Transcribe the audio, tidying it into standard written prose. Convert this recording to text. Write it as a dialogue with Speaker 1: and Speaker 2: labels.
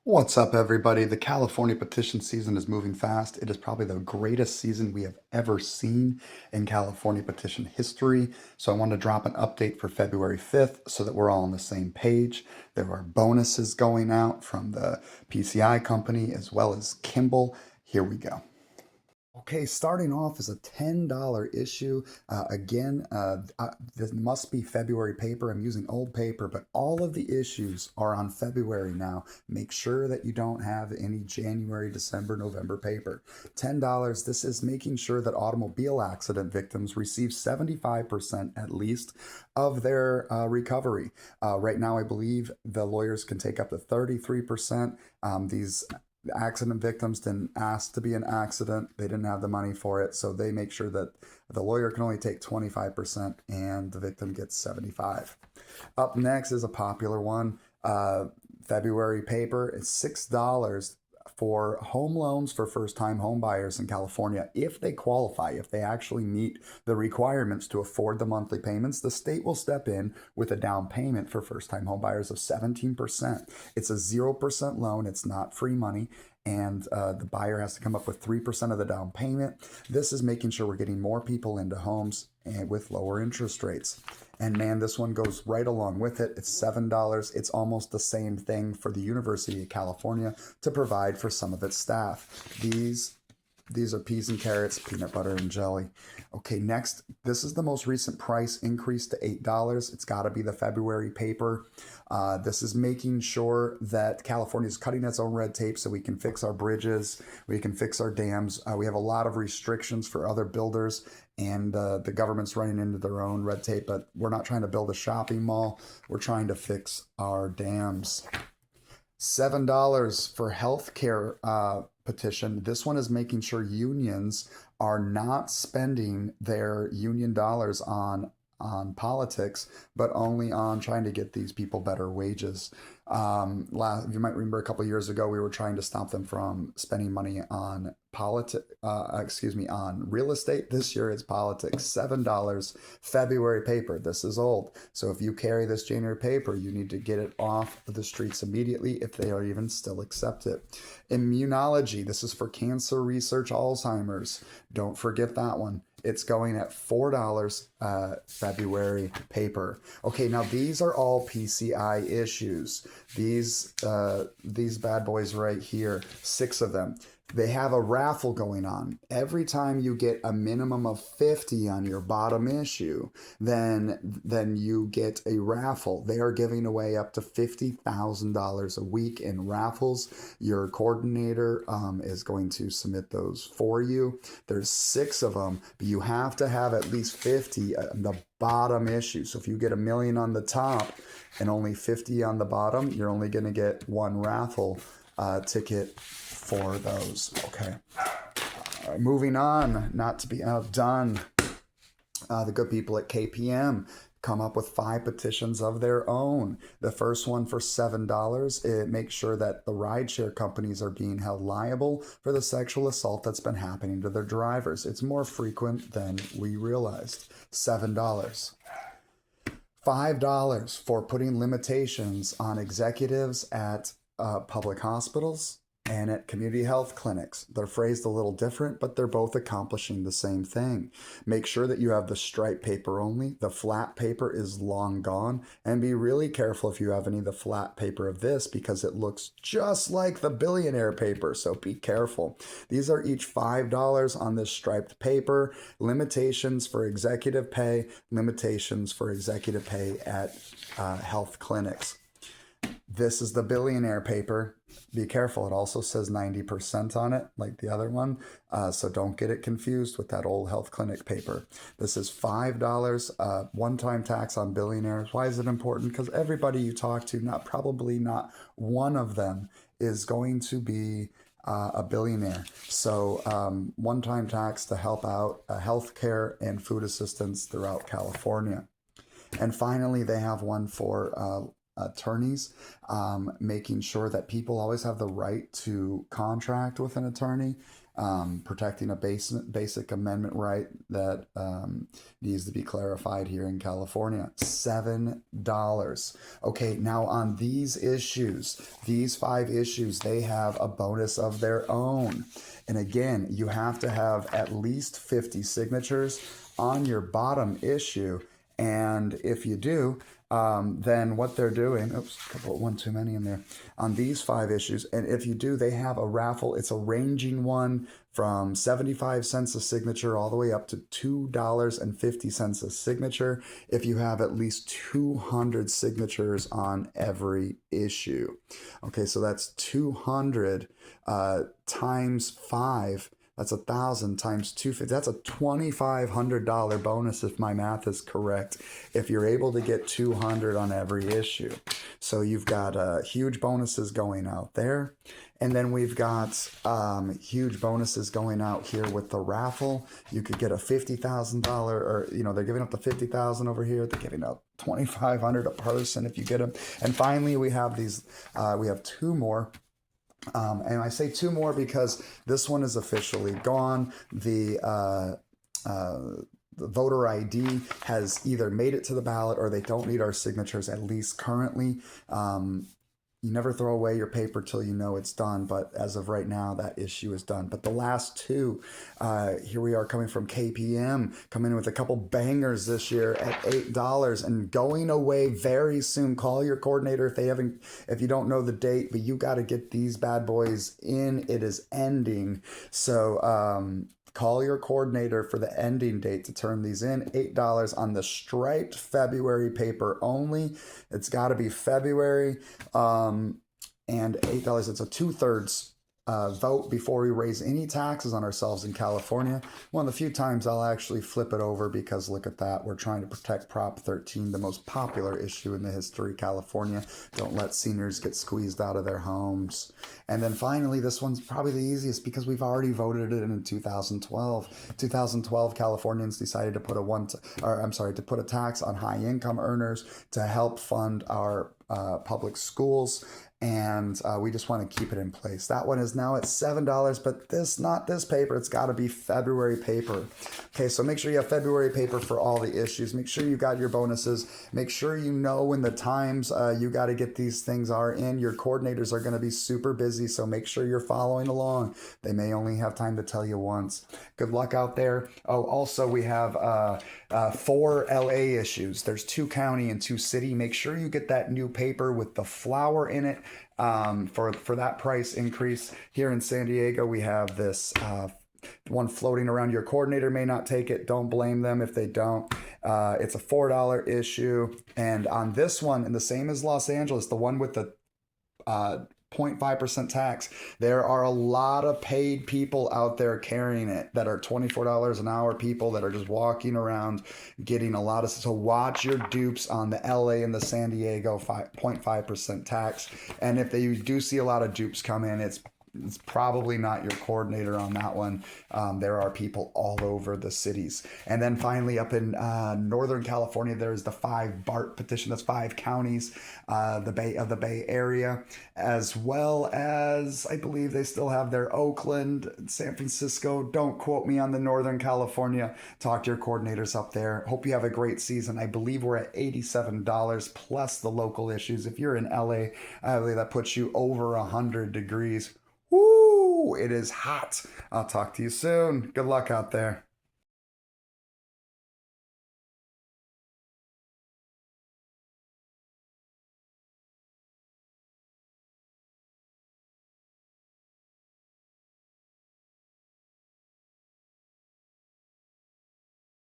Speaker 1: What's up, everybody? The California petition season is moving fast. It is probably the greatest season we have ever seen in California petition history. So I want to drop an update for February 5th so that we're all on the same page. There are bonuses going out from the PCI company as well as Kimball. Here we go. Okay, starting off is a $10 issue. This must be February paper. I'm using old paper, but all of the issues are on February now. Make sure that you don't have any January, December, November paper. $10. This is making sure that automobile accident victims receive 75% at least of their recovery. Right now, I believe the lawyers can take up to 33%. These accident victims didn't ask to be an accident. They didn't have the money for it. So they make sure that the lawyer can only take 25% and the victim gets 75. Up next is a popular one. February paper. It's $6 for home loans for first-time home buyers in California. If they qualify, if they actually meet the requirements to afford the monthly payments, the state will step in with a down payment for first-time home buyers of 17%. It's a 0% loan. It's not free money. And the buyer has to come up with 3% of the down payment. This is making sure we're getting more people into homes and with lower interest rates. And man, this one goes right along with it. It's $7. It's almost the same thing for the University of California to provide for some of its staff. These are peas and carrots, peanut butter and jelly. Okay, next, this is the most recent price increase to $8. It's got to be the February paper. This is making sure that California is cutting its own red tape so we can fix our bridges, we can fix our dams. We have a lot of restrictions for other builders, and the government's running into their own red tape, but we're not trying to build a shopping mall. We're trying to fix our dams. $7 for healthcare petition. This one is making sure unions are not spending their union dollars on politics, but only on trying to get these people better wages. You might remember a couple of years ago, we were trying to stop them from spending money on on real estate. This year it's politics. $7 February paper. This is old. So if you carry this January paper, you need to get it off the streets immediately if they are even still accept it. Immunology. This is for cancer research, Alzheimer's. Don't forget that one. It's going at $4 February paper. Okay, now these are all PCI issues. These bad boys right here, 6 of them. They have a raffle going on. Every time you get a minimum of 50 on your bottom issue, then you get a raffle. They are giving away up to $50,000 a week in raffles. Your coordinator is going to submit those for you. There's 6 of them, but you have to have at least 50 on the bottom issue. So if you get a million on the top and only 50 on the bottom, you're only going to get one raffle ticket for those. Okay. Moving on, not to be outdone, the good people at KPM come up with 5 petitions of their own. The first one for $7, it makes sure that the rideshare companies are being held liable for the sexual assault that's been happening to their drivers. It's more frequent than we realized. $7. $5 for putting limitations on executives at public hospitals and at community health clinics. They're phrased a little different, but they're both accomplishing the same thing. Make sure that you have the striped paper only. The flat paper is long gone, and be really careful if you have any of the flat paper of this because it looks just like the billionaire paper, so be careful. These are each $5 on this striped paper. Limitations for executive pay, limitations for executive pay at health clinics. This is the billionaire paper. Be careful. It also says 90% on it, like the other one. So don't get it confused with that old health clinic paper. This is $5 one-time tax on billionaires. Why is it important? Because everybody you talk to, probably not one of them is going to be a billionaire. So one-time tax to help out healthcare and food assistance throughout California. And finally, they have one for attorneys, making sure that people always have the right to contract with an attorney. protecting a basic amendment right that needs to be clarified here in California. $7. Okay, now on these issues, these 5 issues, they have a bonus of their own. And again, you have to have at least 50 signatures on your bottom issue. And if you do, then what they're doing, oops, one too many in there, on these 5 issues. And if you do, they have a raffle. It's a ranging one from 75 cents a signature all the way up to $2.50 a signature if you have at least 200 signatures on every issue. Okay, so that's 200 times 5. That's 1,000 times 250. That's a $2,500 bonus if my math is correct, if you're able to get 200 on every issue. So you've got huge bonuses going out there. And then we've got huge bonuses going out here with the raffle. You could get a $50,000, or they're giving up the $50,000 over here. They're giving up $2,500 a person if you get them. And finally, we have these. We have 2 more. And I say 2 more because this one is officially gone. The voter ID has either made it to the ballot or they don't need our signatures, at least currently. You never throw away your paper till you know it's done, but as of right now, that issue is done. But the last 2, here we are coming from KPM, coming in with a couple bangers this year at $8 and going away very soon. Call your coordinator if you don't know the date, but you got to get these bad boys in. It is ending. So, call your coordinator for the ending date to turn these in. $8 on the striped February paper only. It's got to be February. And $8, it's a 2/3 vote before we raise any taxes on ourselves in California. One of the few times I'll actually flip it over because look at that. We're trying to protect Prop 13, the most popular issue in the history of California. Don't let seniors get squeezed out of their homes. And then finally, this one's probably the easiest because we've already voted it in 2012. 2012, Californians decided to put a tax on high income earners to help fund our public schools. And we just want to keep it in place. That one is now at $7, but not this paper. It's got to be February paper. Okay, so make sure you have February paper for all the issues. Make sure you got your bonuses. Make sure you know when the times you got to get these things are in. Your coordinators are going to be super busy, so make sure you're following along. They may only have time to tell you once. Good luck out there. Oh, also we have 4 LA issues. There's 2 county and 2 city. Make sure you get that new paper with the flower in it. For that price increase. Here in San Diego, we have this one floating around. Your coordinator may not take it. Don't blame them if they don't. It's a $4 issue. And on this one, and the same as Los Angeles, the one with the 0.5% tax, there are a lot of paid people out there carrying it that are $24 an hour people that are just walking around getting a lot of. So watch your dupes on the LA and the San Diego 0.5% tax. And if you do see a lot of dupes come in, it's probably not your coordinator on that one. There are people all over the cities. And then finally up in Northern California, there's the 5 BART petition. That's 5 counties, the Bay Area, as well as I believe they still have their Oakland, San Francisco. Don't quote me on the Northern California. Talk to your coordinators up there. Hope you have a great season. I believe we're at $87 plus the local issues. If you're in LA, I believe that puts you over 100 degrees. Woo! It is hot. I'll talk to you soon. Good luck out there.